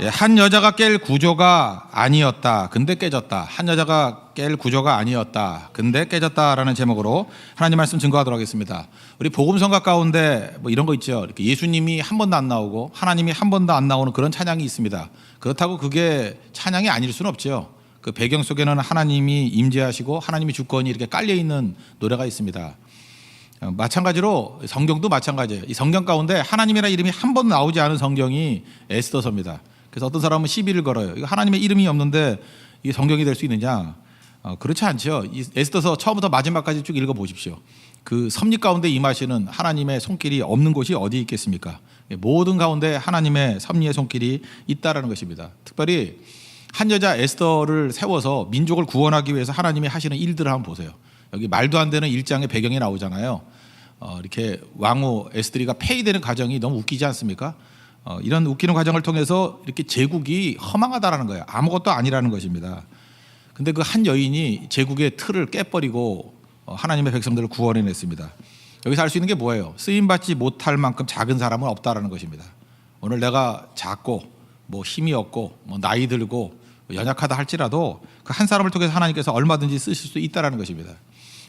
한 여자가 깰 구조가 아니었다. 근데 깨졌다. 한 여자가 깰 구조가 아니었다. 근데 깨졌다라는 제목으로 하나님 말씀 증거하도록 하겠습니다. 우리 복음성가 가운데 뭐 이런 거 있죠. 이렇게 예수님이 한 번도 안 나오고 하나님이 한 번도 안 나오는 그런 찬양이 있습니다. 그렇다고 그게 찬양이 아닐 수는 없죠. 그 배경 속에는 하나님이 임재하시고 하나님의 주권이 이렇게 깔려 있는 노래가 있습니다. 마찬가지로 성경도 마찬가지예요. 이 성경 가운데 하나님이라는 이름이 한 번도 나오지 않은 성경이 에스더서입니다. 그래서 어떤 사람은 시비를 걸어요. 이거 하나님의 이름이 없는데 이게 성경이 될 수 있느냐? 그렇지 않죠. 이 에스더서 처음부터 마지막까지 쭉 읽어보십시오. 그 섭리 가운데 임하시는 하나님의 손길이 없는 곳이 어디 있겠습니까? 모든 가운데 하나님의 섭리의 손길이 있다라는 것입니다. 특별히 한 여자 에스더를 세워서 민족을 구원하기 위해서 하나님이 하시는 일들을 한번 보세요. 여기 말도 안 되는 일장의 배경이 나오잖아요. 이렇게 왕후 에스드리가 폐위되는 과정이 너무 웃기지 않습니까? 이런 웃기는 과정을 통해서 이렇게 제국이 허망하다라는 거예요. 아무것도 아니라는 것입니다. 근데 그 한 여인이 제국의 틀을 깨버리고 하나님의 백성들을 구원해냈습니다. 여기서 알 수 있는 게 뭐예요? 쓰임받지 못할 만큼 작은 사람은 없다라는 것입니다. 오늘 내가 작고 뭐 힘이 없고 뭐 나이 들고 연약하다 할지라도 그 한 사람을 통해서 하나님께서 얼마든지 쓰실 수 있다라는 것입니다.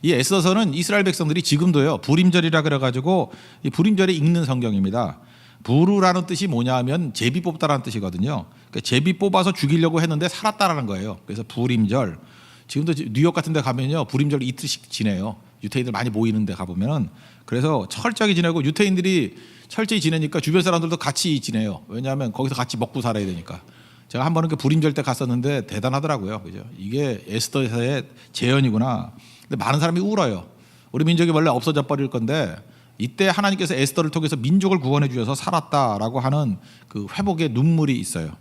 이 에스더서는 이스라엘 백성들이 지금도요 부림절이라 그래가지고 이 부림절에 읽는 성경입니다. 부르라는 뜻이 뭐냐 하면 제비 뽑다라는 뜻이거든요. 그러니까 제비 뽑아서 죽이려고 했는데 살았다라는 거예요. 그래서 부림절. 지금도 뉴욕 같은 데 가면요 부림절 이틀씩 지내요. 유태인들 많이 모이는 데 가보면은. 그래서 철저하게 지내고 유태인들이 철저히 지내니까 주변 사람들도 같이 지내요. 왜냐하면 거기서 같이 먹고 살아야 되니까. 제가 한 번은 그 부림절 때 갔었는데 대단하더라고요. 그죠? 이게 에스더의 재현이구나. 근데 많은 사람이 울어요. 우리 민족이 원래 없어져 버릴 건데 이때 하나님께서 에스더를 통해서 민족을 구원해 주셔서 살았다라고 하는 그 회복의 눈물이 있어요.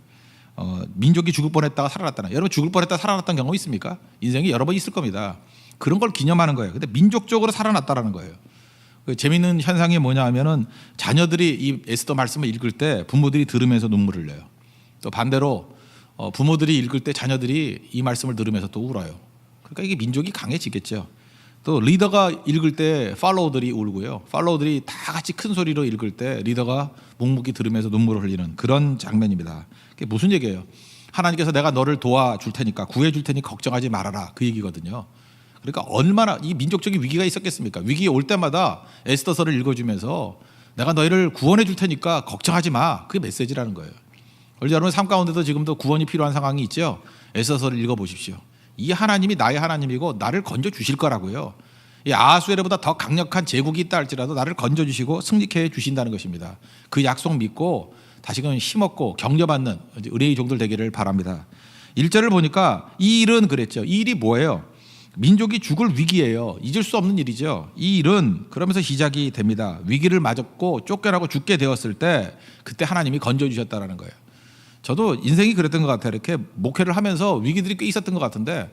민족이 죽을 뻔했다가 살아났다는. 여러분 죽을 뻔했다가 살아났던 경험 있습니까? 인생에 여러 번 있을 겁니다. 그런 걸 기념하는 거예요. 근데 민족적으로 살아났다라는 거예요. 그 재미있는 현상이 뭐냐 하면은 자녀들이 이 에스더 말씀을 읽을 때 부모들이 들으면서 눈물을 내요. 또 반대로 부모들이 읽을 때 자녀들이 이 말씀을 들으면서 또 울어요. 그러니까 이게 민족이 강해지겠죠. 또 리더가 읽을 때 팔로우들이 울고요. 팔로우들이 다 같이 큰 소리로 읽을 때 리더가 묵묵히 들으면서 눈물을 흘리는 그런 장면입니다. 그게 무슨 얘기예요? 하나님께서 내가 너를 도와줄 테니까 구해줄 테니 걱정하지 말아라 그 얘기거든요. 그러니까 얼마나 이 민족적인 위기가 있었겠습니까? 위기에 올 때마다 에스더서를 읽어주면서 내가 너희를 구원해 줄 테니까 걱정하지 마. 그게 메시지라는 거예요. 여러분 삶 가운데도 지금도 구원이 필요한 상황이 있죠. 에스더서를 읽어보십시오. 이 하나님이 나의 하나님이고 나를 건져 주실 거라고요. 이 아하수에르보다 더 강력한 제국이 있다 할지라도 나를 건져 주시고 승리케 해 주신다는 것입니다. 그 약속 믿고 다시금 힘없고 격려받는 의뢰의 종들 되기를 바랍니다. 1절을 보니까 이 일은 그랬죠. 이 일이 뭐예요? 민족이 죽을 위기예요. 잊을 수 없는 일이죠. 이 일은 그러면서 시작이 됩니다. 위기를 맞았고 쫓겨나고 죽게 되었을 때 그때 하나님이 건져 주셨다는 거예요. 저도 인생이 그랬던 것 같아요. 이렇게 목회를 하면서 위기들이 꽤 있었던 것 같은데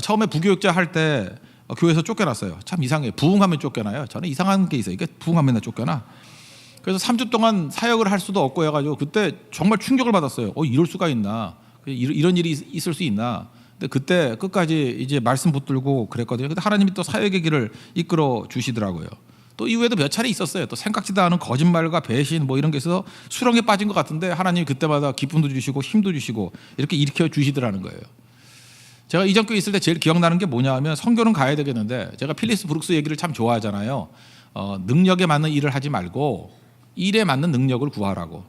처음에 부교육자 할 때 교회에서 쫓겨났어요. 참 이상해요. 부흥하면 쫓겨나요. 저는 이상한 게 있어요. 이게 부흥하면 쫓겨나. 그래서 3주 동안 사역을 할 수도 없고 해가지고 그때 정말 충격을 받았어요. 이럴 수가 있나? 이런 일이 있을 수 있나? 근데 그때 끝까지 이제 말씀 붙들고 그랬거든요. 근데 하나님이 또 사역의 길을 이끌어 주시더라고요. 또 이후에도 몇 차례 있었어요. 또 생각지도 않은 거짓말과 배신 뭐 이런 게 있어서 수렁에 빠진 것 같은데 하나님이 그때마다 기쁨도 주시고 힘도 주시고 이렇게 일으켜 주시더라는 거예요. 제가 이전교회 있을 때 제일 기억나는 게 뭐냐 하면 선교는 가야 되겠는데 제가 필리스 브룩스 얘기를 참 좋아하잖아요. 능력에 맞는 일을 하지 말고 일에 맞는 능력을 구하라고.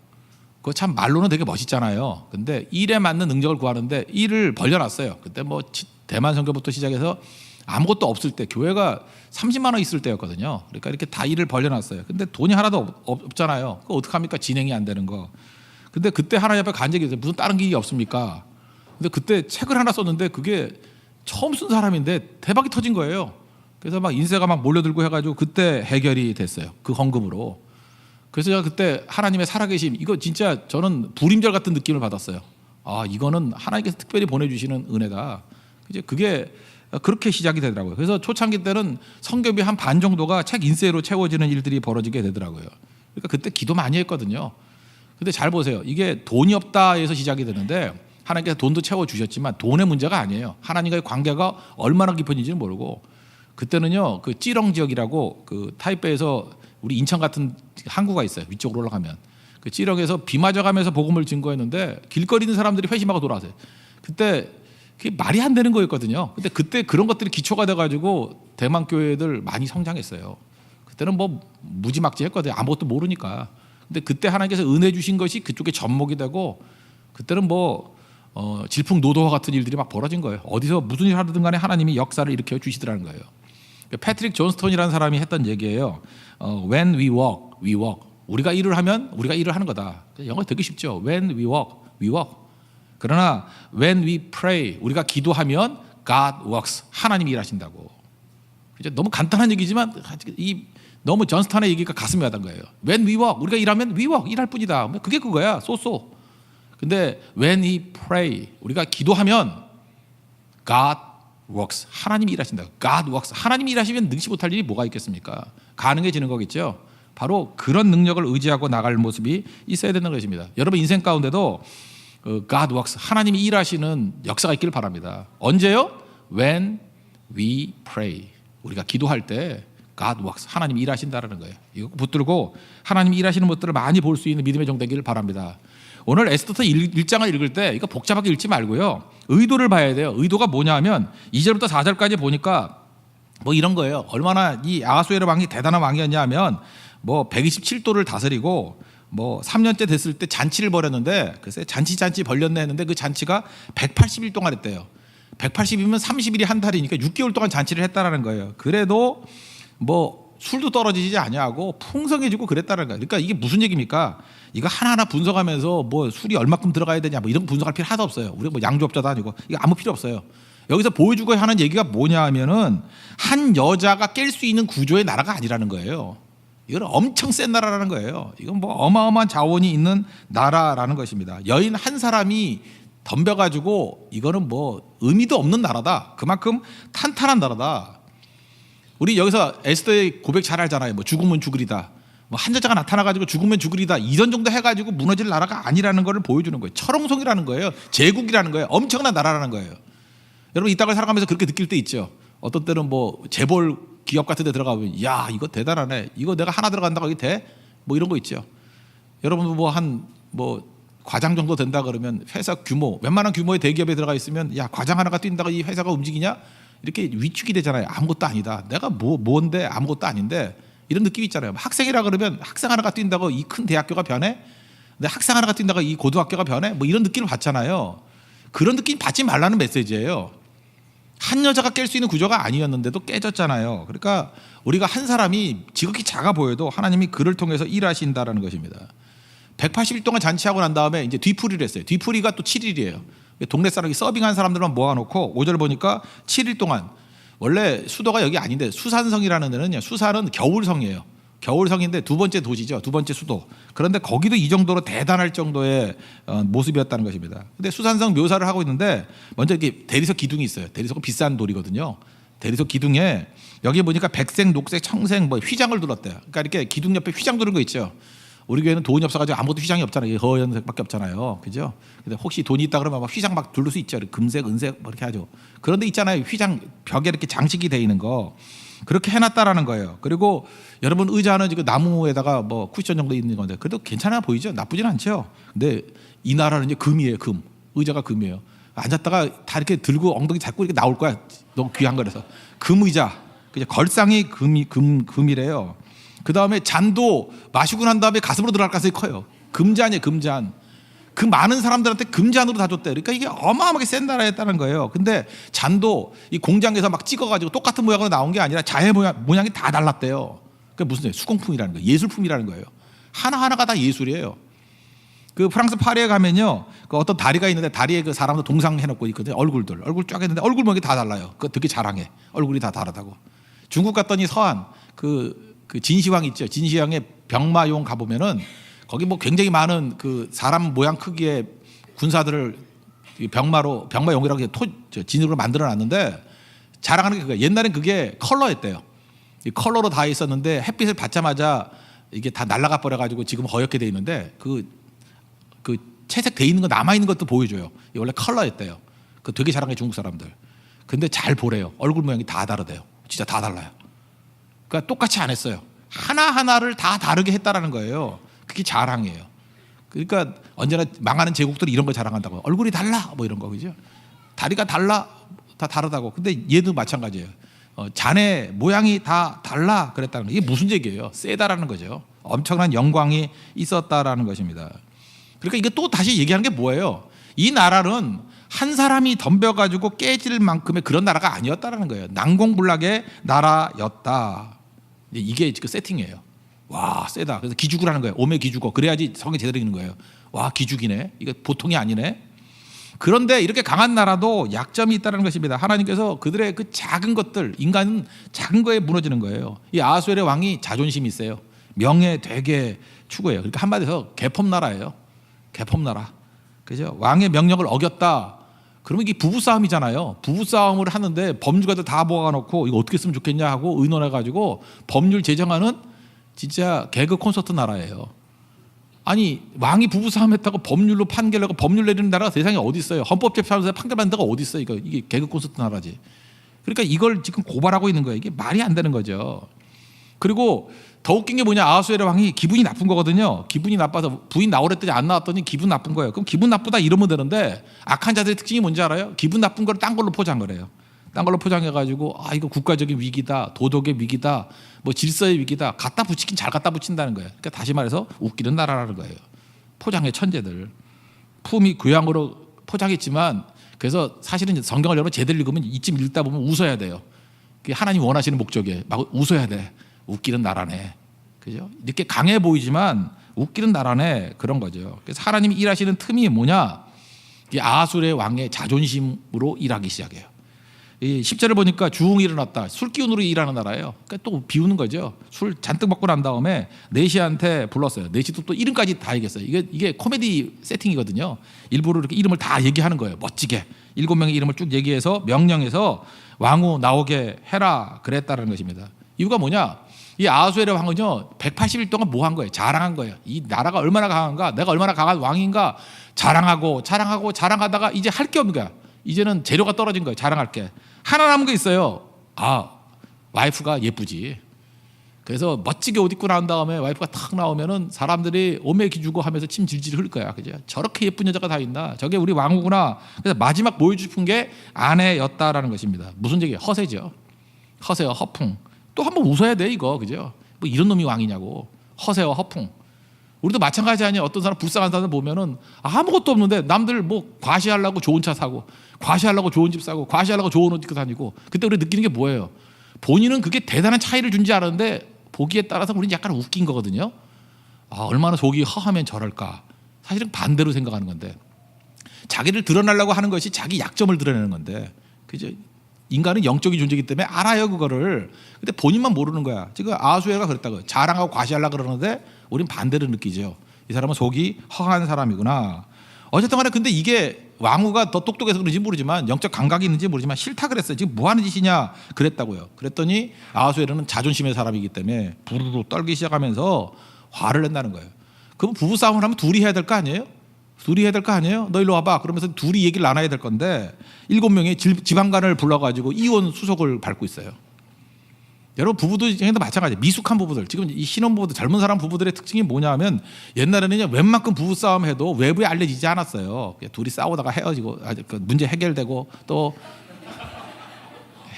그거 참 말로는 되게 멋있잖아요. 근데 일에 맞는 능력을 구하는데 일을 벌려놨어요. 그때 뭐 대만 선교부터 시작해서 아무것도 없을 때 교회가 30만 원 있을 때였거든요. 그러니까 이렇게 다 일을 벌려놨어요. 근데 돈이 하나도 없잖아요. 그거 어떡합니까? 진행이 안 되는 거. 근데 그때 하나님 앞에 간증이 있어요. 무슨 다른 길이 없습니까? 근데 그때 책을 하나 썼는데 그게 처음 쓴 사람인데 대박이 터진 거예요. 그래서 막 인쇄가 막 몰려들고 해가지고 그때 해결이 됐어요. 그 헌금으로. 그래서 제가 그때 하나님의 살아계심 이거 진짜 저는 불임절 같은 느낌을 받았어요. 이거는 하나님께서 특별히 보내주시는 은혜다. 이제 그게 그렇게 시작이 되더라고요. 그래서 초창기 때는 성경비 한 반 정도가 책 인쇄로 채워지는 일들이 벌어지게 되더라고요. 그러니까 그때 기도 많이 했거든요. 근데 잘 보세요. 이게 돈이 없다 해서 시작이 되는데 하나님께서 돈도 채워주셨지만 돈의 문제가 아니에요. 하나님과의 관계가 얼마나 깊어진지는 모르고 그때는요 그 찌렁 지역이라고 그 타이베이에서 우리 인천 같은 항구가 있어요. 위쪽으로 올라가면 그 찌렁에서 비 맞아가면서 복음을 증거했는데 길거리 있는 사람들이 회심하고 돌아왔어요. 그때 그게 말이 안 되는 거였거든요. 근데 그때 그런 것들이 기초가 돼가지고 대만 교회들 많이 성장했어요. 그때는 뭐 무지막지했거든요. 아무것도 모르니까. 근데 그때 하나님께서 은혜 주신 것이 그쪽에 접목이 되고 그때는 뭐 질풍노도와 같은 일들이 막 벌어진 거예요. 어디서 무슨 일 하든 간에 하나님이 역사를 일으켜 주시더라는 거예요. 패트릭 존스톤이라는 사람이 했던 얘기예요. When we walk, we walk. 우리가 일을 하면 우리가 일을 하는 거다. 영어 되게 쉽죠. When we walk, we walk. 그러나 when we pray, 우리가 기도하면 God works. 하나님이 일하신다고. 너무 간단한 얘기지만 너무 존스턴의 얘기가 가슴에 와닿은 거예요. When we walk, 우리가 일하면 we walk, 일할 뿐이다. 그게 그거야. 쏘쏘. 근데 when we pray, 우리가 기도하면 God works. 하나님이 일하신다. God works. 하나님이 일하시면 능치 못할 일이 뭐가 있겠습니까? 가능해지는 거겠죠. 바로 그런 능력을 의지하고 나갈 모습이 있어야 되는 것입니다. 여러분 인생 가운데도 God works. 하나님이 일하시는 역사가 있기를 바랍니다. 언제요? When we pray. 우리가 기도할 때 God works. 하나님이 일하신다라는 거예요. 이거 붙들고 하나님이 일하시는 것들을 많이 볼 수 있는 믿음의 종 되기를 바랍니다. 오늘 에스더서 1장을 읽을 때 이거 복잡하게 읽지 말고요. 의도를 봐야 돼요. 의도가 뭐냐 하면 2절부터 4절까지 보니까 뭐 이런 거예요. 얼마나 이 아하수에로 왕이 대단한 왕이었냐 하면 뭐 127도를 다스리고 뭐 3년째 됐을 때 잔치를 벌였는데 글쎄 잔치 벌렸네 했는데 그 잔치가 180일 동안 했대요. 180이면 30일이 한 달이니까 6개월 동안 잔치를 했다라는 거예요. 그래도 뭐 술도 떨어지지 아니하고 풍성해지고 그랬다는 거예요. 그러니까 이게 무슨 얘기입니까? 이거 하나하나 분석하면서 뭐 술이 얼마큼 들어가야 되냐 뭐 이런 거 분석할 필요 하나도 없어요. 우리가 뭐 양조업자도 아니고 이거 아무 필요 없어요. 여기서 보여주고 하는 얘기가 뭐냐 하면은 한 여자가 깰 수 있는 구조의 나라가 아니라는 거예요. 이건 엄청 센 나라라는 거예요. 이건 뭐 어마어마한 자원이 있는 나라라는 것입니다. 여인 한 사람이 덤벼가지고 이거는 뭐 의미도 없는 나라다. 그만큼 탄탄한 나라다. 우리 여기서 에스더의 고백 잘 알잖아요. 뭐 죽으면 죽으리다. 뭐 한 여자가 나타나가지고 죽으면 죽으리다. 이런 정도 해가지고 무너질 나라가 아니라는 것을 보여주는 거예요. 철옹성이라는 거예요. 제국이라는 거예요. 엄청난 나라라는 거예요. 여러분 이 땅을 살아가면서 그렇게 느낄 때 있죠. 어떤 때는 뭐 재벌 기업 같은 데 들어가면 야 이거 대단하네. 이거 내가 하나 들어간다고 이게 돼? 뭐 이런 거 있죠. 여러분 뭐 한 뭐 과장 정도 된다 그러면 회사 규모 웬만한 규모의 대기업에 들어가 있으면 야 과장 하나가 뛴다고 이 회사가 움직이냐? 이렇게 위축이 되잖아요. 아무것도 아니다. 내가 뭔데 아무것도 아닌데 이런 느낌이 있잖아요. 학생이라 그러면 학생 하나가 뛴다고 이 큰 대학교가 변해? 근데 학생 하나가 뛴다고 이 고등학교가 변해? 뭐 이런 느낌을 받잖아요. 그런 느낌 받지 말라는 메시지예요. 한 여자가 깰 수 있는 구조가 아니었는데도 깨졌잖아요. 그러니까 우리가 한 사람이 지극히 작아 보여도 하나님이 그를 통해서 일하신다라는 것입니다. 180일 동안 잔치하고 난 다음에 이제 뒤풀이를 했어요. 뒤풀이가 또 7일이에요. 동네 사람이 서빙한 사람들만 모아놓고 5절 보니까 7일 동안 원래 수도가 여기 아닌데 수산성이라는 데는요. 수산은 겨울성이에요. 겨울성인데 두 번째 도시죠. 두 번째 수도. 그런데 거기도 이 정도로 대단할 정도의 모습이었다는 것입니다. 근데 수산성 묘사를 하고 있는데 먼저 이렇게 대리석 기둥이 있어요. 대리석은 비싼 돌이거든요. 대리석 기둥에 여기 보니까 백색, 녹색, 청색 뭐 휘장을 둘렀대요. 그러니까 이렇게 기둥 옆에 휘장 두른 거 있죠. 우리 교회는 돈이 없어가지고 아무것도 휘장이 없잖아요. 허연색밖에 없잖아요. 그죠? 근데 혹시 돈이 있다 그러면 막 휘장 막 둘를 수 있죠. 금색, 은색 뭐 이렇게 하죠. 그런데 있잖아요. 휘장 벽에 이렇게 장식이 돼 있는 거 그렇게 해놨다라는 거예요. 그리고 여러분 의자는 지금 나무에다가 뭐 쿠션 정도 있는 건데 그래도 괜찮아 보이죠? 나쁘진 않죠. 근데 이 나라는 이제 금이에요. 금. 의자가 금이에요. 앉았다가 다 이렇게 들고 엉덩이 잡고 이렇게 나올 거야. 너무 귀한 거라서. 금 의자. 그냥 걸상이 금이래요. 그 다음에 잔도 마시고 난 다음에 가슴으로 들어갈 가능성이 커요. 금잔이에요. 금잔. 그 많은 사람들한테 금잔으로 다 줬대요. 그러니까 이게 어마어마하게 센 나라였다는 거예요. 근데 잔도 이 공장에서 막 찍어가지고 똑같은 모양으로 나온 게 아니라 자해 모양이 다 달랐대요. 그게 무슨 소리예요? 수공품이라는 거예요. 예술품이라는 거예요. 하나하나가 다 예술이에요. 그 프랑스 파리에 가면요. 그 어떤 다리가 있는데 다리에 그 사람들 동상 해놓고 있거든요. 얼굴 쫙 했는데 얼굴 모양이 다 달라요. 그거 되게 자랑해. 얼굴이 다 다르다고. 중국 갔더니 서한 그 진시황 있죠. 진시황의 병마용 가보면은 거기 뭐 굉장히 많은 그 사람 모양 크기의 군사들을 병마용이라고 진으로 만들어 놨는데 자랑하는 게 그거예요. 옛날엔 그게 컬러였대요. 이 컬러로 다 있었는데 햇빛을 받자마자 이게 다 날아가 버려가지고 지금 허옇게 돼 있는데 그 채색 돼 있는 거 남아 있는 것도 보여줘요. 이 원래 컬러였대요. 그 되게 자랑해 중국 사람들. 근데 잘 보래요. 얼굴 모양이 다 다르대요. 진짜 다 달라요. 그러니까 똑같이 안 했어요. 하나하나를 다 다르게 했다라는 거예요. 그게 자랑이에요. 그러니까 언제나 망하는 제국들이 이런 거 자랑한다고. 얼굴이 달라 뭐 이런 거 그죠? 다리가 달라 다 다르다고. 근데 얘도 마찬가지예요. 자네 모양이 다 달라 그랬다는 거. 이게 무슨 얘기예요? 세다라는 거죠. 엄청난 영광이 있었다라는 것입니다. 그러니까 이게 또 다시 얘기하는 게 뭐예요? 이 나라는 한 사람이 덤벼가지고 깨질 만큼의 그런 나라가 아니었다라는 거예요. 난공불락의 나라였다. 이게 그 세팅이에요. 와 세다. 그래서 기죽으라는 거예요. 오메 기죽어. 그래야지 성에 제대로 있는 거예요. 와 기죽이네. 이거 보통이 아니네. 그런데 이렇게 강한 나라도 약점이 있다는 것입니다. 하나님께서 그들의 그 작은 것들, 인간은 작은 거에 무너지는 거예요. 이 아하수엘의 왕이 자존심이 있어요. 명예 되게 추구해요. 그러니까 한마디로 개폼 나라예요. 개폼 나라. 그죠? 왕의 명령을 어겼다. 그러면 이게 부부싸움이잖아요. 부부싸움을 하는데 법률가들 다 모아놓고 이거 어떻게 쓰면 좋겠냐 하고 의논해가지고 법률 제정하는 진짜 개그 콘서트 나라예요. 아니 왕이 부부싸움 했다고 법률로 판결하고 법률 내리는 나라가 세상에 어디 있어요? 헌법재판소에 판결받는 데가 어디 있어요? 이게 개그 콘서트 나라지. 그러니까 이걸 지금 고발하고 있는 거예요. 이게 말이 안 되는 거죠. 그리고 더 웃긴 게 뭐냐, 아하수엘의 왕이 기분이 나쁜 거거든요. 기분이 나빠서 부인 나오랬더니 안 나왔더니 기분 나쁜 거예요. 그럼 기분 나쁘다 이러면 되는데 악한 자들의 특징이 뭔지 알아요? 기분 나쁜 걸 딴 걸로 포장을 해요. 딴 걸로 포장해가지고 아 이거 국가적인 위기다, 도덕의 위기다, 뭐 질서의 위기다 갖다 붙이긴 잘 갖다 붙인다는 거예요. 그러니까 다시 말해서 웃기는 나라라는 거예요. 포장의 천재들. 품이 교양으로 포장했지만 그래서 사실은 성경을 여러분 제대로 읽으면 이쯤 읽다 보면 웃어야 돼요. 그게 하나님 원하시는 목적이에요. 막 웃어야 돼. 웃기는 나라네. 그죠? 이렇게 강해 보이지만 웃기는 나라네. 그런 거죠. 그래서 하나님이 일하시는 틈이 뭐냐? 이 아하수르의 왕의 자존심으로 일하기 시작해요. 이 10절을 보니까 주웅이 일어났다. 술 기운으로 일하는 나라예요. 그러니까 또 비우는 거죠. 술 잔뜩 먹고 난 다음에 내시한테 불렀어요. 내시도 또 이름까지 다 얘기했어요. 이게 코미디 세팅이거든요. 일부러 이렇게 이름을 다 얘기하는 거예요. 멋지게 7명의 이름을 쭉 얘기해서 명령해서 왕후 나오게 해라 그랬다는 것입니다. 이유가 뭐냐? 이 아하수엘의 왕은요 180일 동안 뭐 한 거예요? 자랑한 거예요. 이 나라가 얼마나 강한가, 내가 얼마나 강한 왕인가 자랑하다가 이제 할 게 없는 거야. 이제는 재료가 떨어진 거예요. 자랑할 게 하나 남은 게 있어요. 아 와이프가 예쁘지. 그래서 멋지게 옷 입고 나온 다음에 와이프가 탁 나오면은 사람들이 오매 기주고 하면서 침 질질 흘릴 거야. 그죠? 저렇게 예쁜 여자가 다 있나? 저게 우리 왕후구나. 그래서 마지막 보여주고 싶은 게 아내였다라는 것입니다. 무슨 얘기예요? 허세죠. 허세와 허풍. 또 한번 웃어야 돼 이거. 그죠? 뭐 이런 놈이 왕이냐고. 허세와 허풍. 우리도 마찬가지 아니에요. 어떤 사람 불쌍한 사람 보면은 아무것도 없는데 남들 뭐 과시하려고 좋은 차 사고, 과시하려고 좋은 집 사고, 과시하려고 좋은 옷 입고 다니고. 그때 우리 느끼는 게 뭐예요? 본인은 그게 대단한 차이를 준지 알았는데 보기에 따라서 우리는 약간 웃긴 거거든요. 아, 얼마나 속이 허하면 저럴까. 사실은 반대로 생각하는 건데 자기를 드러내려고 하는 것이 자기 약점을 드러내는 건데, 그죠? 인간은 영적인 존재이기 때문에 알아요 그거를. 근데 본인만 모르는 거야. 지금 아하수에가 그랬다고요. 자랑하고 과시하려고 그러는데 우린 반대로 느끼죠. 이 사람은 속이 허한 사람이구나. 어쨌든 간에 근데 이게 왕후가 더 똑똑해서 그런지 모르지만 영적 감각이 있는지 모르지만 싫다 그랬어요. 지금 뭐 하는 짓이냐 그랬다고요. 그랬더니 아하수에는 자존심의 사람이기 때문에 부르르 떨기 시작하면서 화를 낸다는 거예요. 그럼 부부싸움을 하면 둘이 해야 될 거 아니에요? 둘이 해야 될 거 아니에요? 너 일로 와봐. 그러면서 둘이 얘기를 나눠야 될 건데 7명의 지방관을 불러가지고 이혼 수속을 밟고 있어요. 여러분 부부도 마찬가지예요. 미숙한 부부들, 지금 이 신혼부부들, 젊은 사람 부부들의 특징이 뭐냐 하면 옛날에는 웬만큼 부부싸움 해도 외부에 알려지지 않았어요. 둘이 싸우다가 헤어지고 문제 해결되고 또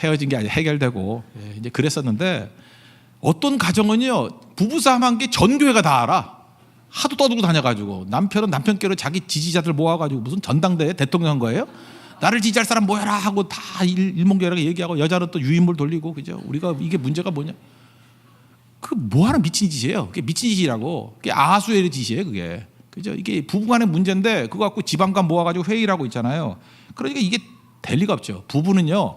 헤어진 게 아니라 해결되고 이제 그랬었는데 어떤 가정은요 부부싸움한 게 전교회가 다 알아. 하도 떠들고 다녀가지고 남편은 남편께로 자기 지지자들 모아가지고 무슨 전당대회 대통령 선거예요? 나를 지지할 사람 모여라 하고 다 일목요연하게 얘기하고 여자는 또 유인물 돌리고. 그죠? 우리가 이게 문제가 뭐냐? 그 뭐하는 미친 짓이에요. 그게 미친 짓이라고. 그게 아하수엘의 짓이에요. 그게. 그죠? 이게 부부간의 문제인데 그거 갖고 지방간 모아가지고 회의를 하고 있잖아요. 그러니까 이게 될 리가 없죠. 부부는요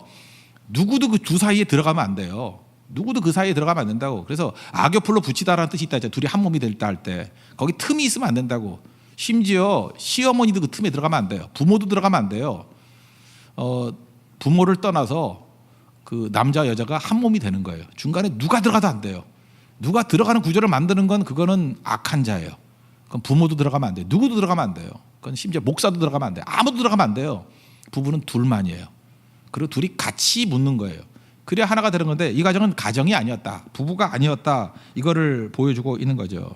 누구도 그 두 사이에 들어가면 안 돼요. 누구도 그 사이에 들어가면 안 된다고. 그래서 악교풀로 붙이다라는 뜻이 있다. 둘이 한 몸이 될 때 할 때 거기 틈이 있으면 안 된다고. 심지어 시어머니도 그 틈에 들어가면 안 돼요. 부모도 들어가면 안 돼요. 부모를 떠나서 그 남자 여자가 한 몸이 되는 거예요. 중간에 누가 들어가도 안 돼요. 누가 들어가는 구조를 만드는 건 그거는 악한 자예요. 그건 부모도 들어가면 안 돼요. 누구도 들어가면 안 돼요. 그건 심지어 목사도 들어가면 안 돼요. 아무도 들어가면 안 돼요. 부부는 둘만이에요. 그리고 둘이 같이 묻는 거예요. 그래야 하나가 되는 건데 이 가정은 가정이 아니었다. 부부가 아니었다. 이거를 보여주고 있는 거죠.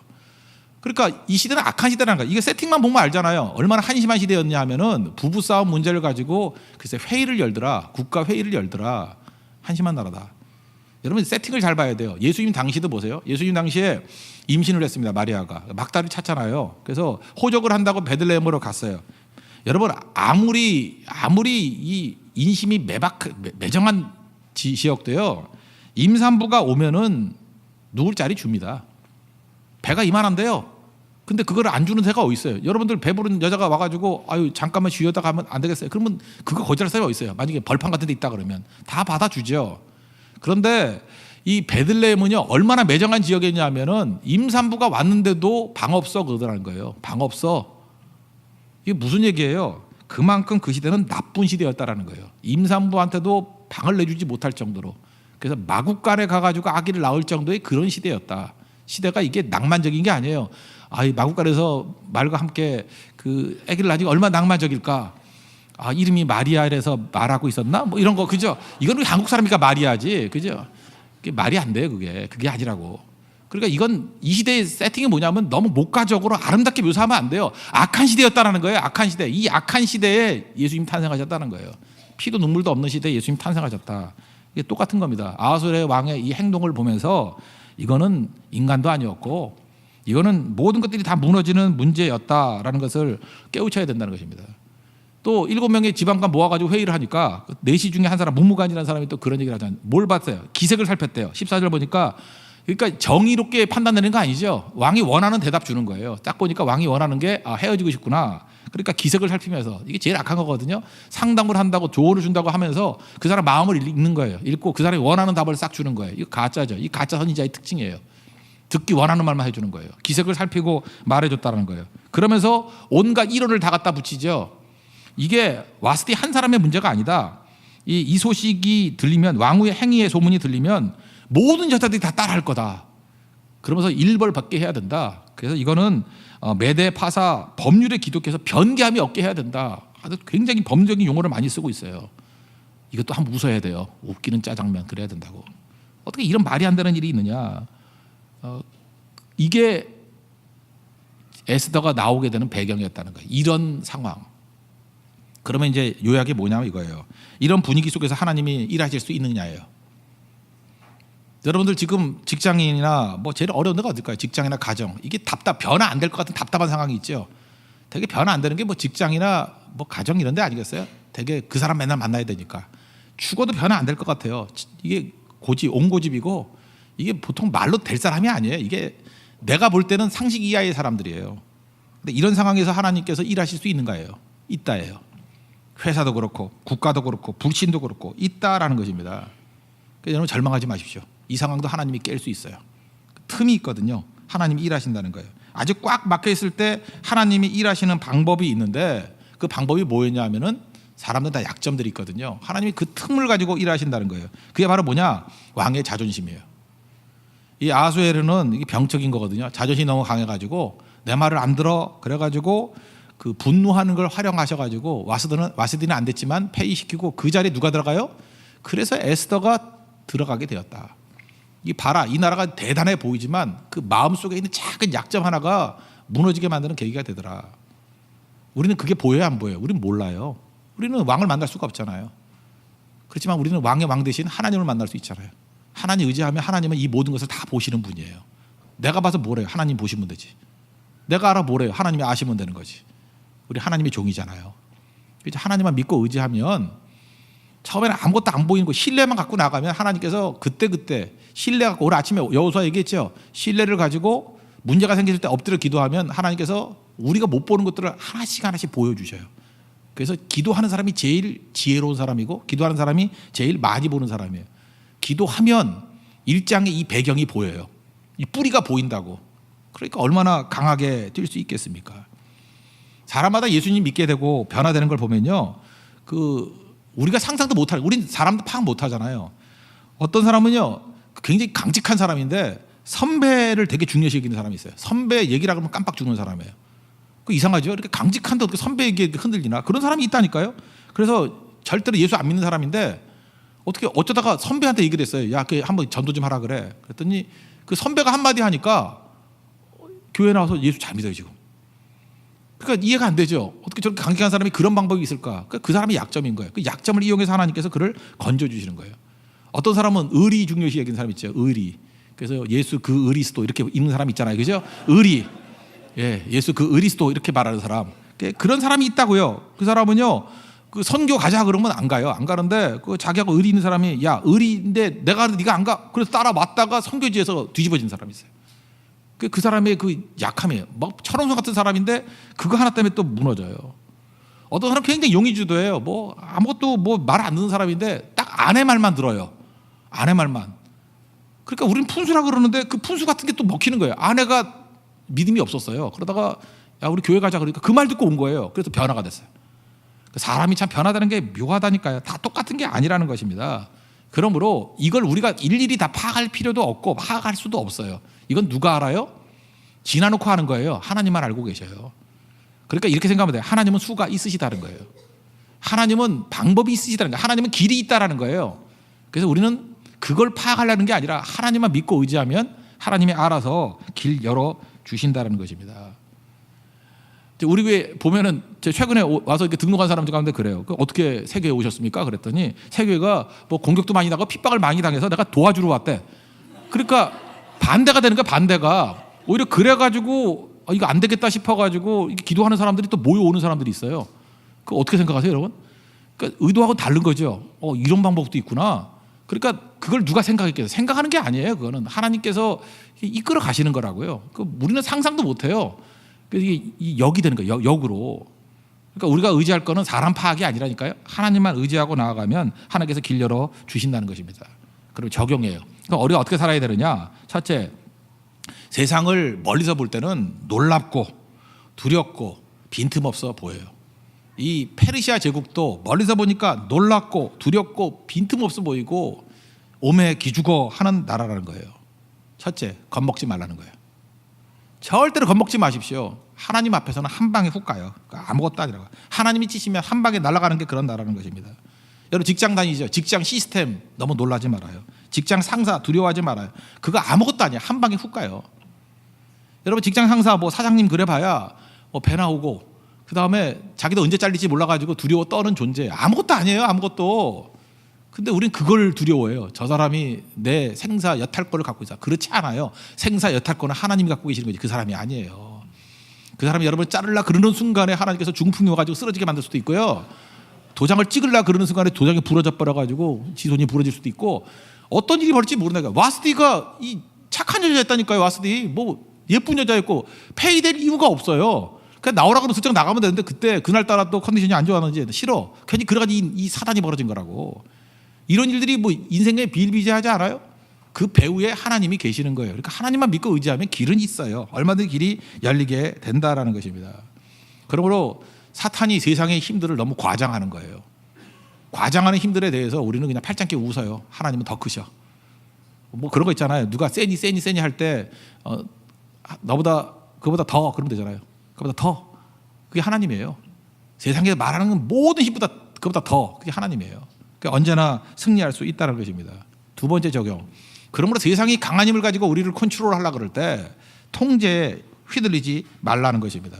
그러니까 이 시대는 악한 시대라는 거야. 이게 세팅만 보면 알잖아요. 얼마나 한심한 시대였냐 하면은 부부싸움 문제를 가지고 글쎄 회의를 열더라. 국가 회의를 열더라. 한심한 나라다. 여러분 세팅을 잘 봐야 돼요. 예수님 당시도 보세요. 예수님 당시에 임신을 했습니다. 마리아가 막다를 찼잖아요. 그래서 호적을 한다고 베들레헴으로 갔어요. 여러분 아무리 이 인심이 매정한 지역도요. 임산부가 오면은 누울 자리 줍니다. 배가 이만한데요. 근데 그걸 안 주는 데가 어디 있어요? 여러분들 배부른 여자가 와가지고 아유 잠깐만 쉬었다 가면 안 되겠어요? 그러면 그거 거절할 사람이 어디 있어요? 만약에 벌판 같은 데 있다 그러면 다 받아주죠. 그런데 이 베들레헴은요 얼마나 매정한 지역이냐면은 임산부가 왔는데도 방 없어 그러더라는 거예요. 방 없어. 이게 무슨 얘기예요? 그만큼 그 시대는 나쁜 시대였다라는 거예요. 임산부한테도 방을 내주지 못할 정도로. 그래서 마구간에 가가지고 아기를 낳을 정도의 그런 시대였다. 시대가 이게 낭만적인 게 아니에요. 이 마구간에서 말과 함께 그 아기를 낳으니까 얼마나 낭만적일까. 이름이 마리아라서 말하고 있었나? 뭐 이런 거 그죠? 이건 한국 사람이니까 마리아지, 그죠? 그게 말이 안 돼요, 그게 아니라고. 그러니까 이건 이 시대의 세팅이 뭐냐면 너무 목가적으로 아름답게 묘사하면 안 돼요. 악한 시대였다는 거예요. 악한 시대. 이 악한 시대에 예수님 탄생하셨다는 거예요. 피도 눈물도 없는 시대에 예수님 탄생하셨다. 이게 똑같은 겁니다. 아하수에르 왕의 이 행동을 보면서 이거는 인간도 아니었고 이거는 모든 것들이 다 무너지는 문제였다라는 것을 깨우쳐야 된다는 것입니다. 또 7명의 지방관 모아가지고 회의를 하니까 4시 중에 한 사람 묵무관이라는 사람이 또 그런 얘기를 하잖아요. 뭘 봤어요? 기색을 살폈대요. 14절 보니까 그러니까 정의롭게 판단되는 거 아니죠. 왕이 원하는 대답 주는 거예요. 딱 보니까 왕이 원하는 게 헤어지고 싶구나. 그러니까 기색을 살피면서 이게 제일 악한 거거든요. 상담을 한다고 조언을 준다고 하면서 그 사람 마음을 읽는 거예요. 읽고 그 사람이 원하는 답을 싹 주는 거예요. 이거 가짜죠. 이 가짜 선지자의 특징이에요. 듣기 원하는 말만 해주는 거예요. 기색을 살피고 말해줬다는 거예요. 그러면서 온갖 이론을 다 갖다 붙이죠. 이게 왔을 때 한 사람의 문제가 아니다. 이 소식이 들리면 왕후의 행위의 소문이 들리면 모든 여자들이 다 따라할 거다. 그러면서 일벌 받게 해야 된다. 그래서 이거는 매대 파사 법률에 기독해서 변개함이 없게 해야 된다. 아주 굉장히 법적인 용어를 많이 쓰고 있어요. 이것도 한번 웃어야 돼요. 웃기는 짜장면 그래야 된다고. 어떻게 이런 말이 안 되는 일이 있느냐. 이게 에스더가 나오게 되는 배경이었다는 거예요. 이런 상황. 그러면 이제 요약이 뭐냐면 이거예요. 이런 분위기 속에서 하나님이 일하실 수 있느냐예요. 여러분들 지금 직장인이나 뭐 제일 어려운 데가 어딜까요? 직장이나 가정. 이게 변화 안 될 것 같은 답답한 상황이 있죠. 되게 변화 안 되는 게 뭐 직장이나 뭐 가정 이런 데 아니겠어요? 되게 그 사람 맨날 만나야 되니까. 죽어도 변화 안 될 것 같아요. 이게 옹고집이고 이게 보통 말로 될 사람이 아니에요. 이게 내가 볼 때는 상식 이하의 사람들이에요. 근데 이런 상황에서 하나님께서 일하실 수 있는가예요? 있다예요. 회사도 그렇고 국가도 그렇고 불신도 그렇고 있다라는 것입니다. 그래서 여러분 절망하지 마십시오. 이 상황도 하나님이 깰 수 있어요. 틈이 있거든요. 하나님이 일하신다는 거예요. 아주 꽉 막혀 있을 때 하나님이 일하시는 방법이 있는데 그 방법이 뭐였냐 하면은 사람들 다 약점들이 있거든요. 하나님이 그 틈을 가지고 일하신다는 거예요. 그게 바로 뭐냐? 왕의 자존심이에요. 이 아하수에르는 이게 병적인 거거든요. 자존심이 너무 강해가지고 내 말을 안 들어 그래가지고 그 분노하는 걸 활용하셔가지고 와스디는 안 됐지만 폐위시키고 그 자리에 누가 들어가요? 그래서 에스더가 들어가게 되었다. 이 봐라, 이 나라가 대단해 보이지만 그 마음속에 있는 작은 약점 하나가 무너지게 만드는 계기가 되더라. 우리는 그게 보여요, 안 보여요? 우리는 몰라요. 우리는 왕을 만날 수가 없잖아요. 그렇지만 우리는 왕의 왕 대신 하나님을 만날 수 있잖아요. 하나님 의지하면 하나님은 이 모든 것을 다 보시는 분이에요. 내가 봐서 뭐래요? 하나님 보시면 되지. 내가 알아 뭐래요? 하나님이 아시면 되는 거지. 우리 하나님의 종이잖아요. 하나님만 믿고 의지하면 처음에는 아무것도 안 보이는 거 신뢰만 갖고 나가면 하나님께서 그때 신뢰 갖고 오늘 아침에 여호수아 얘기했죠. 신뢰를 가지고 문제가 생겼을 때 엎드려 기도하면 하나님께서 우리가 못 보는 것들을 하나씩 보여주셔요. 그래서 기도하는 사람이 제일 지혜로운 사람이고 기도하는 사람이 제일 많이 보는 사람이에요. 기도하면 일장의 이 배경이 보여요. 이 뿌리가 보인다고. 그러니까 얼마나 강하게 뛸 수 있겠습니까? 사람마다 예수님 믿게 되고 변화되는 걸 보면요, 우리가 상상도 못할, 우린 사람도 파악 못하잖아요. 어떤 사람은요 굉장히 강직한 사람인데 선배를 되게 중요시 여기는 사람이 있어요. 선배 얘기라 그러면 깜빡 죽는 사람이에요. 그 이상하죠. 이렇게 강직한데 어떻게 선배 얘기에 흔들리나? 그런 사람이 있다니까요. 그래서 절대로 예수 안 믿는 사람인데 어떻게 어쩌다가 선배한테 얘기를 했어요. 야, 한번 전도 좀 하라 그래. 그랬더니 그 선배가 한마디 하니까 교회 나와서 예수 잘 믿어요 지금. 그러니까 이해가 안 되죠. 어떻게 저렇게 강경한 사람이 그런 방법이 있을까? 그러니까 그 사람이 약점인 거예요. 그 약점을 이용해서 하나님께서 그를 건져주시는 거예요. 어떤 사람은 의리 중요시 여기는 사람 있죠. 의리. 그래서 예수 그 의리스도 이렇게 읽는 사람 있잖아요. 그죠? 의리. 예, 예수 그 의리스도 이렇게 말하는 사람. 그런 사람이 있다고요. 그 사람은요. 그 선교 가자 그러면 안 가요. 안 가는데 그 자기하고 의리 있는 사람이 야 의리인데 내가 하는데 네가 안 가. 그래서 따라왔다가 선교지에서 뒤집어진 사람이 있어요. 그 사람의 그 약함이에요. 막 철옹성 같은 사람인데 그거 하나 때문에 또 무너져요. 어떤 사람 굉장히 용의주도예요. 뭐 아무것도 뭐 말 안 듣는 사람인데 딱 아내 말만 들어요. 아내 말만. 그러니까 우리는 푼수라 그러는데 그 푼수 같은 게 또 먹히는 거예요. 아내가 믿음이 없었어요. 그러다가 야 우리 교회 가자 그러니까 그 말 듣고 온 거예요. 그래서 변화가 됐어요. 사람이 참 변하다는 게 묘하다니까요. 다 똑같은 게 아니라는 것입니다. 그러므로 이걸 우리가 일일이 다 파악할 필요도 없고 파악할 수도 없어요. 이건 누가 알아요? 지나놓고 하는 거예요. 하나님만 알고 계셔요. 그러니까 이렇게 생각하면 돼요. 하나님은 수가 있으시다는 거예요. 하나님은 방법이 있으시다는 거예요. 하나님은 길이 있다라는 거예요. 그래서 우리는 그걸 파악하려는 게 아니라 하나님만 믿고 의지하면 하나님이 알아서 길 열어 주신다는 것입니다. 우리 교회 보면은 최근에 와서 이렇게 등록한 사람들 가운데 그래요. 어떻게 세교에 오셨습니까? 그랬더니 세교회가 뭐 공격도 많이 나고 핍박을 많이 당해서 내가 도와주러 왔대. 그러니까 반대가 되는 거야. 반대가 오히려 그래가지고 이거 안 되겠다 싶어가지고 기도하는 사람들이 또 모여오는 사람들이 있어요. 그 어떻게 생각하세요, 여러분? 그러니까 의도하고 다른 거죠. 이런 방법도 있구나. 그러니까 그걸 누가 생각했겠어요? 생각하는 게 아니에요. 그거는 하나님께서 이끌어 가시는 거라고요. 우리는 상상도 못해요. 이게 역이 되는 거예요. 역으로. 그러니까 우리가 의지할 거는 사람 파악이 아니라니까요. 하나님만 의지하고 나아가면 하나님께서 길 열어 주신다는 것입니다. 그리고 적용해요. 그러니까 우리가 어떻게 살아야 되느냐? 첫째, 세상을 멀리서 볼 때는 놀랍고 두렵고 빈틈없어 보여요. 이 페르시아 제국도 멀리서 보니까 놀랍고 두렵고 빈틈없어 보이고 오매 기죽어 하는 나라라는 거예요. 첫째, 겁먹지 말라는 거예요. 절대로 겁먹지 마십시오. 하나님 앞에서는 한 방에 훅 가요. 그러니까 아무것도 아니라고. 하나님이 치시면 한 방에 날아가는 게 그런 나라는 것입니다. 여러분 직장 다니죠. 직장 시스템 너무 놀라지 말아요. 직장 상사 두려워하지 말아요. 그거 아무것도 아니야. 한 방에 훅 가요. 여러분 직장 상사 뭐 사장님 그래봐야 배 나오고 그 다음에 자기도 언제 잘릴지 몰라가지고 두려워 떠는 존재. 아무것도 아니에요. 아무것도. 근데 우린 그걸 두려워해요. 저 사람이 내 생사 여탈권을 갖고 있어. 그렇지 않아요. 생사 여탈권은 하나님이 갖고 계시는 거지 그 사람이 아니에요. 그 사람이 여러분을 자르려 그러는 순간에 하나님께서 중풍 넣어가지고 쓰러지게 만들 수도 있고요. 도장을 찍으려 그러는 순간에 도장이 부러져 버려가지고 지손이 부러질 수도 있고 어떤 일이 벌어질지 모른다니까. 와스디가 이 착한 여자였다니까요. 와스디 뭐 예쁜 여자였고 페이될 이유가 없어요. 그냥 나오라 그러면 슬쩍 나가면 되는데 그때 그날따라 또 컨디션이 안 좋았는지 싫어. 괜히 그래가지고 이 사단이 벌어진 거라고. 이런 일들이 뭐 인생에 비일비재하지 않아요? 그 배후에 하나님이 계시는 거예요. 그러니까 하나님만 믿고 의지하면 길은 있어요. 얼마든지 길이 열리게 된다라는 것입니다. 그러므로 사탄이 세상의 힘들을 너무 과장하는 거예요. 과장하는 힘들에 대해서 우리는 그냥 팔짱 끼고 웃어요. 하나님은 더 크셔. 뭐 그런 거 있잖아요. 누가 세니 할 때 너보다 그보다 더 그러면 되잖아요. 그보다 더 그게 하나님이에요. 세상에서 말하는 모든 힘보다 그보다 더 그게 하나님이에요. 그러니까 언제나 승리할 수 있다는 것입니다. 두 번째 적용. 그러므로 세상이 강한 힘을 가지고 우리를 컨트롤하려고 그럴 때 통제에 휘둘리지 말라는 것입니다.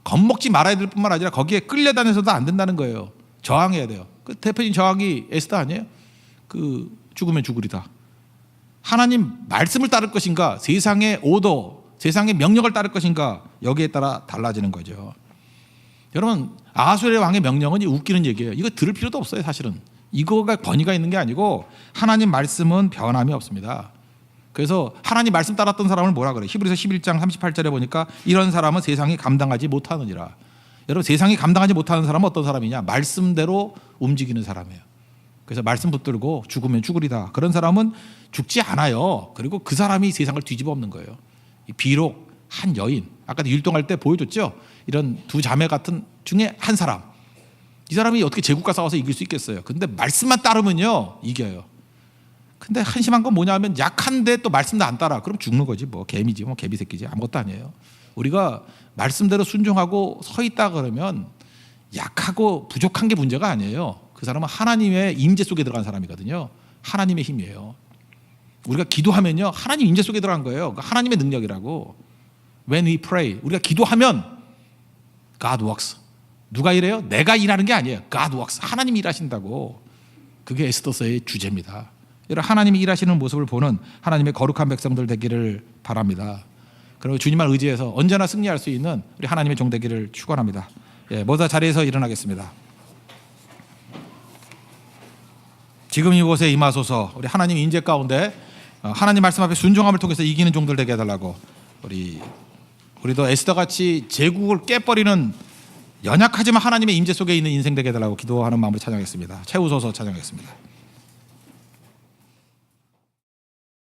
겁먹지 말아야 될 뿐만 아니라 거기에 끌려다녀서도 안 된다는 거예요. 저항해야 돼요. 그 대표적인 저항이 에스더 아니에요? 그 죽으면 죽으리다. 하나님 말씀을 따를 것인가, 세상의 오더, 세상의 명령을 따를 것인가, 여기에 따라 달라지는 거죠. 여러분 아하수엘의 왕의 명령은 웃기는 얘기예요. 이거 들을 필요도 없어요. 사실은 이거가 권위가 있는 게 아니고 하나님 말씀은 변함이 없습니다. 그래서 하나님 말씀 따랐던 사람을 뭐라 그래요? 히브리서 11장 38절에 보니까 이런 사람은 세상이 감당하지 못하느니라. 여러분 세상이 감당하지 못하는 사람은 어떤 사람이냐? 말씀대로 움직이는 사람이에요. 그래서 말씀 붙들고 죽으면 죽으리다. 그런 사람은 죽지 않아요. 그리고 그 사람이 세상을 뒤집어 엎는 거예요. 비록 한 여인, 아까도 율동할 때 보여줬죠. 이런 두 자매 같은 중에 한 사람, 이 사람이 어떻게 제국과 싸워서 이길 수 있겠어요? 근데 말씀만 따르면요 이겨요. 근데 한심한 건 뭐냐면 약한데 또 말씀도 안 따라 그럼 죽는 거지. 뭐 개미지 뭐 개미 새끼지 아무것도 아니에요. 우리가 말씀대로 순종하고 서 있다 그러면 약하고 부족한 게 문제가 아니에요. 그 사람은 하나님의 임재 속에 들어간 사람이거든요. 하나님의 힘이에요. 우리가 기도하면요 하나님 임재 속에 들어간 거예요. 하나님의 능력이라고. When we pray, 우리가 기도하면 God works. 누가 일해요? 내가 일하는 게 아니에요. God works. 하나님이 일하신다고. 그게 에스더서의 주제입니다. 이런 하나님이 일하시는 모습을 보는 하나님의 거룩한 백성들 되기를 바랍니다. 그리고 주님을 의지해서 언제나 승리할 수 있는 우리 하나님의 종 되기를 축원합니다. 모두 다 자리에서 일어나겠습니다. 지금 이곳에 임하소서. 우리 하나님 인재 가운데 하나님 말씀 앞에 순종함을 통해서 이기는 종들 되게 해달라고, 우리도 에스더같이 제국을 깨버리는 연약하지만 하나님의 임재 속에 있는 인생 되게 해달라고 기도하는 마음으로 찬양했습니다. 채우소서 찬양했습니다.